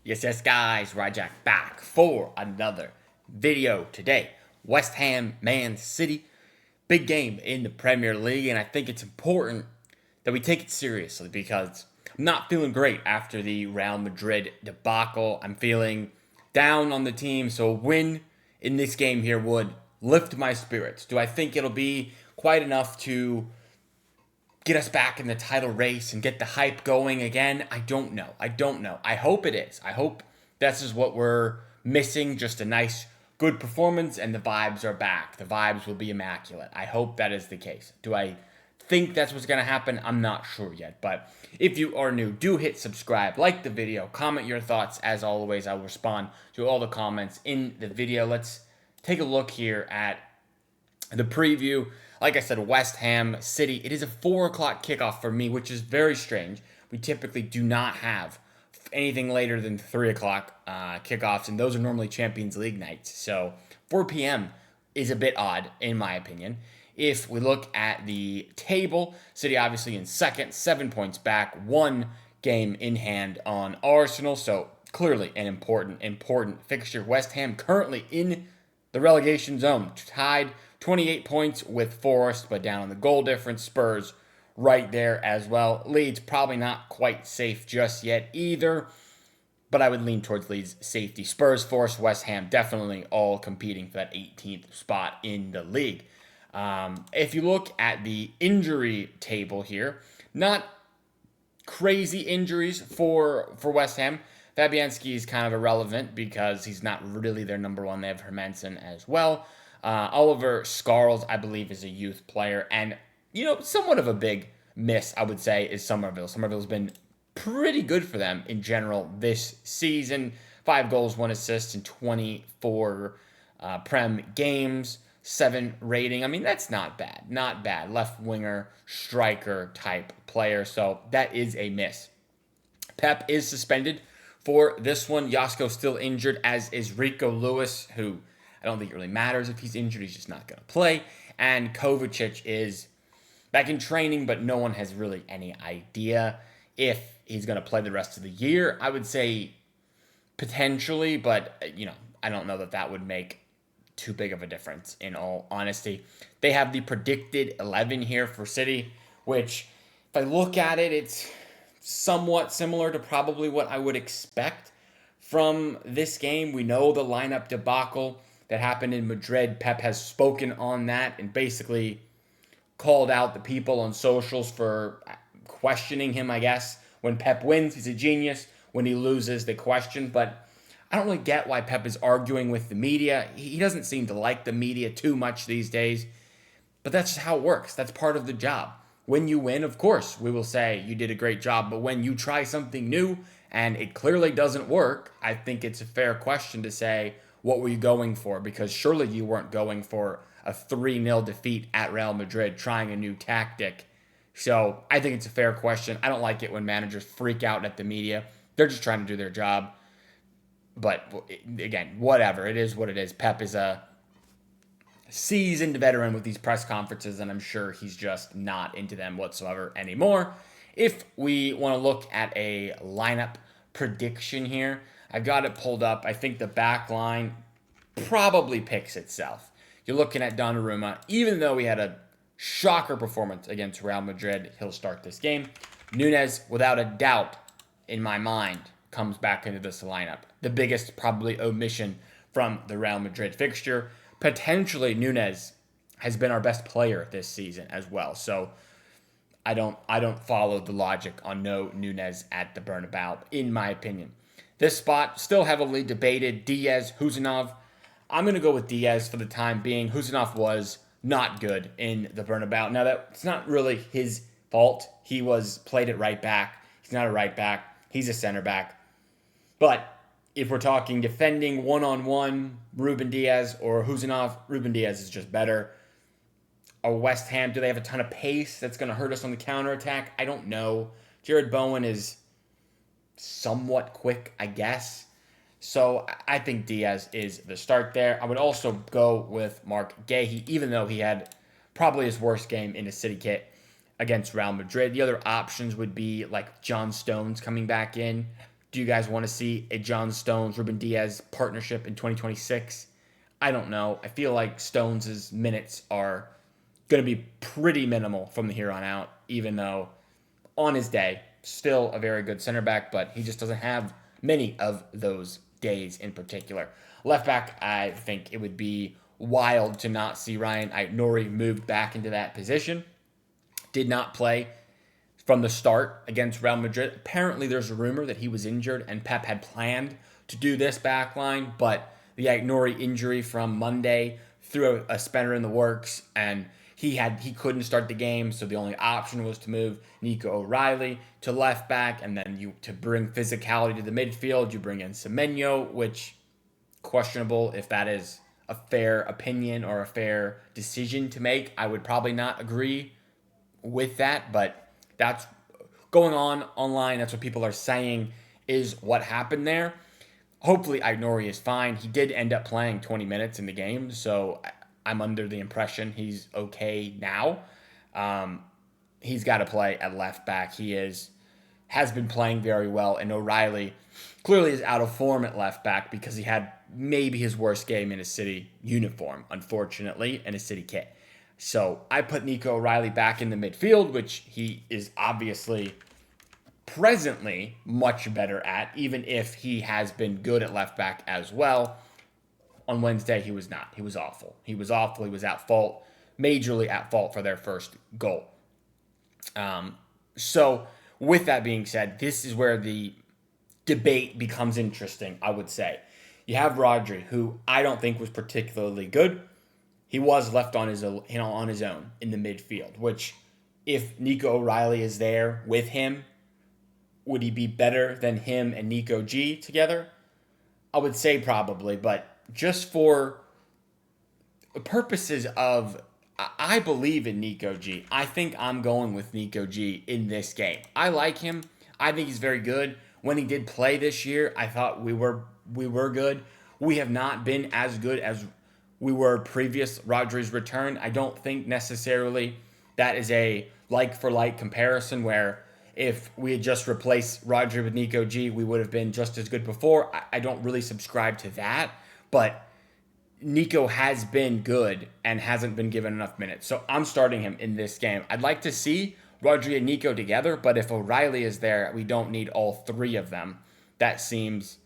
Yes, guys, Rajak back for another video today. West Ham, Man City, big game in the Premier League, and I think it's important that we take it seriously because I'm not feeling great after the Real Madrid debacle. I'm feeling down on the team, so a win in this game here would lift my spirits. Do I think it'll be quite enough to get us back in the title race and get the hype going again? I don't know. I hope it is. I hope this is what we're missing. Just a nice, good performance and the vibes are back. The vibes will be immaculate. I hope that is the case. Do I think that's what's going to happen? I'm not sure yet. But if you are new, do hit subscribe, like the video, comment your thoughts. As always, I will respond to all the comments in the video. Let's take a look here at the preview. Like I said, West Ham City. It is a 4 o'clock kickoff for me, which is very strange. We typically do not have anything later than 3 o'clock kickoffs, and those are normally Champions League nights. So 4 p.m. is a bit odd, in my opinion. If we look at the table, City obviously in second, 7 points back, 1 game in hand on Arsenal. So clearly an important fixture. West Ham currently in the relegation zone, tied 28 points with Forest, but down on the goal difference. Spurs right there as well. Leeds probably not quite safe just yet either, but I would lean towards Leeds safety. Spurs, Forest, West Ham definitely all competing for that 18th spot in the league. If you look at the injury table here, not crazy injuries for West Ham. Fabianski is kind of irrelevant because he's not really their number one. They have Hermansen as well. Oliver Scarles, I believe, is a youth player. And, somewhat of a big miss, I would say, is Somerville. Somerville's been pretty good for them in general this season. 5 goals, 1 assist in 24 Prem games. 7 rating. I mean, that's not bad. Not bad. Left winger, striker type player. So that is a miss. Pep is suspended for this one. Josko still injured, as is Rico Lewis, who I don't think it really matters if he's injured. He's just not going to play. And Kovacic is back in training, but no one has really any idea if he's going to play the rest of the year. I would say potentially, but, I don't know that would make too big of a difference, in all honesty. They have the predicted 11 here for City, which, if I look at it, it's somewhat similar to probably what I would expect from this game. We know the lineup debacle that happened in Madrid. Pep has spoken on that and basically called out the people on socials for questioning him, I guess. When Pep wins, he's a genius. When he loses, they question. But I don't really get why Pep is arguing with the media. He doesn't seem to like the media too much these days. But that's just how it works. That's part of the job. When you win, of course, we will say you did a great job. But when you try something new and it clearly doesn't work, I think it's a fair question to say, what were you going for? Because surely you weren't going for a 3-0 defeat at Real Madrid, trying a new tactic. So I think it's a fair question. I don't like it when managers freak out at the media. They're just trying to do their job. But again, whatever. It is what it is. Pep is a seasoned veteran with these press conferences, and I'm sure he's just not into them whatsoever anymore. If we want to look at a lineup prediction here, I've got it pulled up. I think the back line probably picks itself. You're looking at Donnarumma. Even though he had a shocker performance against Real Madrid, he'll start this game. Nunez, without a doubt, in my mind, comes back into this lineup. The biggest probably omission from the Real Madrid fixture. Potentially Nunez has been our best player this season as well. So I don't follow the logic on no Nunez at the Bernabeu, in my opinion. This spot still heavily debated. Diaz, Husanov. I'm going to go with Diaz for the time being. Husanov was not good in the Bernabeu. Now, that's not really his fault. He was played at right back. He's not a right back. He's a center back. But if we're talking defending one-on-one, Ruben Diaz or Husanov, Ruben Diaz is just better. Or West Ham, do they have a ton of pace that's going to hurt us on the counterattack? I don't know. Jared Bowen is somewhat quick, I guess. So I think Diaz is the start there. I would also go with Mark Guéhi, even though he had probably his worst game in a City kit against Real Madrid. The other options would be like John Stones coming back in, Do you guys want to see a John Stones, Ruben Diaz partnership in 2026? I don't know. I feel like Stones' minutes are going to be pretty minimal from here on out, even though on his day, still a very good center back, but he just doesn't have many of those days in particular. Left back, I think it would be wild to not see Ryan Aït-Nouri moved back into that position. Did not play from the start against Real Madrid. Apparently, there's a rumor that he was injured and Pep had planned to do this back line, but the Aït-Nouri injury from Monday threw a spanner in the works, and he couldn't start the game, so the only option was to move Nico O'Reilly to left back, and then to bring physicality to the midfield, you bring in Semenyo, which questionable if that is a fair opinion or a fair decision to make. I would probably not agree with that, but that's going on online. That's what people are saying is what happened there. Hopefully, Aït-Nouri is fine. He did end up playing 20 minutes in the game, so I'm under the impression he's okay now. He's got to play at left back. He has been playing very well, and O'Reilly clearly is out of form at left back because he had maybe his worst game in a City uniform, unfortunately, in a City kit. So I put Nico O'Reilly back in the midfield, which he is obviously presently much better at, even if he has been good at left back as well. On Wednesday, he was not. He was awful. He was at fault, majorly at fault for their first goal. So with that being said, this is where the debate becomes interesting, I would say. You have Rodri, who I don't think was particularly good. He was left on his own in the midfield, which if Nico O'Reilly is there with him, would he be better than him and Nico G together? I would say probably, but just for purposes of, I believe in Nico G. I think I'm going with Nico G in this game. I like him. I think he's very good. When he did play this year, I thought we were good. We have not been as good as we were previous Rodri's return. I don't think necessarily that is a like-for-like comparison where if we had just replaced Rodri with Nico G, we would have been just as good before. I don't really subscribe to that, but Nico has been good and hasn't been given enough minutes. So I'm starting him in this game. I'd like to see Rodri and Nico together, but if O'Reilly is there, we don't need all three of them. That seems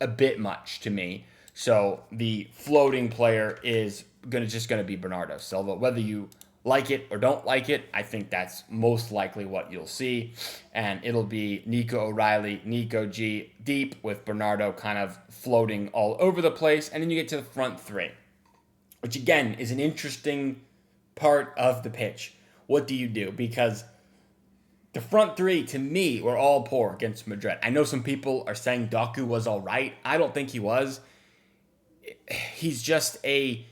a bit much to me. So the floating player is just going to be Bernardo Silva. Whether you like it or don't like it, I think that's most likely what you'll see. And it'll be Nico O'Reilly, Nico G deep with Bernardo kind of floating all over the place. And then you get to the front three, which again is an interesting part of the pitch. What do you do? Because the front three, to me, were all poor against Madrid. I know some people are saying Doku was all right. I don't think he was. He's just a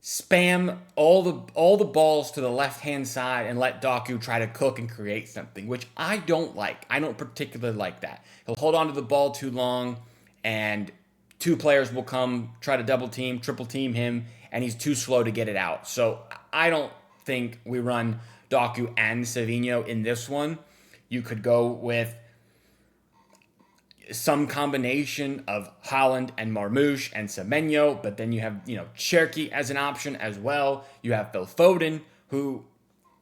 spam all the balls to the left-hand side and let Doku try to cook and create something, which I don't like. I don't particularly like that. He'll hold on to the ball too long, and two players will come, try to double team, triple team him, and he's too slow to get it out. So I don't think we run Doku and Savinho in this one. You could go with some combination of Haaland and Marmoush and Semenyo, but then you have, Cherki as an option as well. You have Phil Foden, who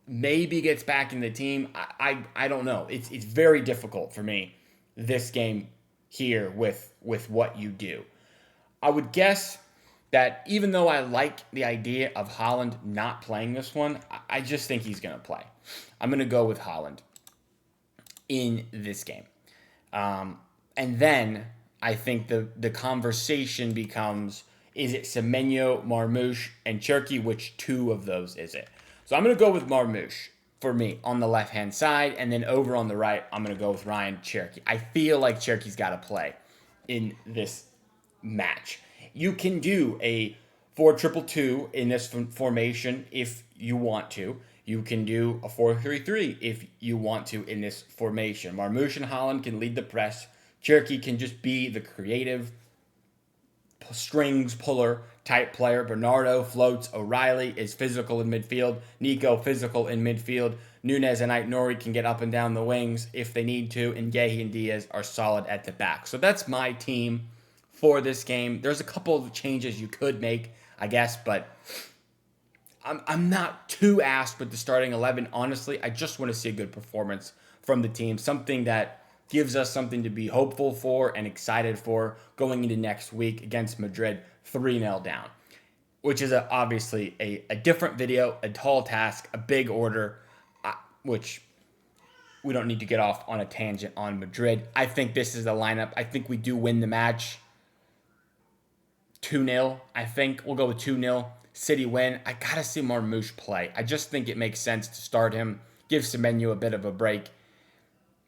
maybe gets back in the team. I don't know. It's very difficult for me, this game here with what you do. I would guess that even though I like the idea of Haaland not playing this one, I just think he's going to play. I'm going to go with Haaland in this game. And then I think the conversation becomes, is it Semenyo, Marmoush, and Cherki? Which two of those is it? So I'm going to go with Marmoush for me on the left-hand side. And then over on the right, I'm going to go with Ryan Cherki. I feel like Cherki's got to play in this match. You can do a 4-2-2 in this formation if you want to. You can do a 4-3-3 if you want to in this formation. Marmoush and Haaland can lead the press. Cherki can just be the creative strings puller type player. Bernardo floats. O'Reilly is physical in midfield. Nico physical in midfield. Nunez and Ait-Nouri can get up and down the wings if they need to, and Guehi and Diaz are solid at the back. So that's my team for this game. There's a couple of changes you could make, I guess, but I'm not too asked with the starting 11. Honestly, I just want to see a good performance from the team, something that gives us something to be hopeful for and excited for going into next week against Madrid 3-0 down, which is obviously a different video, a tall task, a big order, which we don't need to get off on a tangent on Madrid. I think this is the lineup. I think we do win the match 2-0. I think we'll go with 2-0. City win. I got to see Marmoush play. I just think it makes sense to start him, give Semenyo a bit of a break.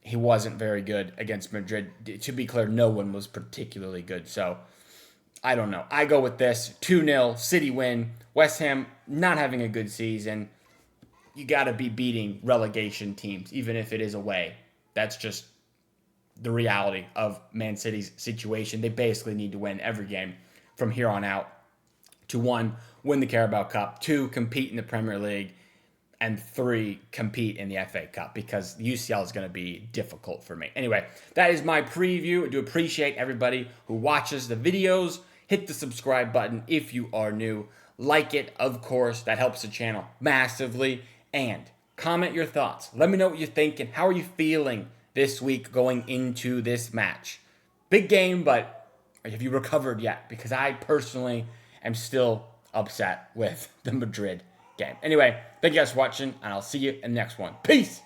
He wasn't very good against Madrid. To be clear, no one was particularly good. So, I don't know. I go with this. 2-0, City win. West Ham not having a good season. You got to be beating relegation teams, even if it is away. That's just the reality of Man City's situation. They basically need to win every game from here on out to 1, win the Carabao Cup, 2, compete in the Premier League, and 3, compete in the FA Cup, because UCL is going to be difficult for me. Anyway, that is my preview. I do appreciate everybody who watches the videos. Hit the subscribe button if you are new. Like it, of course. That helps the channel massively. And comment your thoughts. Let me know what you're thinking. How are you feeling this week going into this match? Big game, but have you recovered yet? Because I personally am still upset with the Madrid game. Anyway, thank you guys for watching, and I'll see you in the next one. Peace!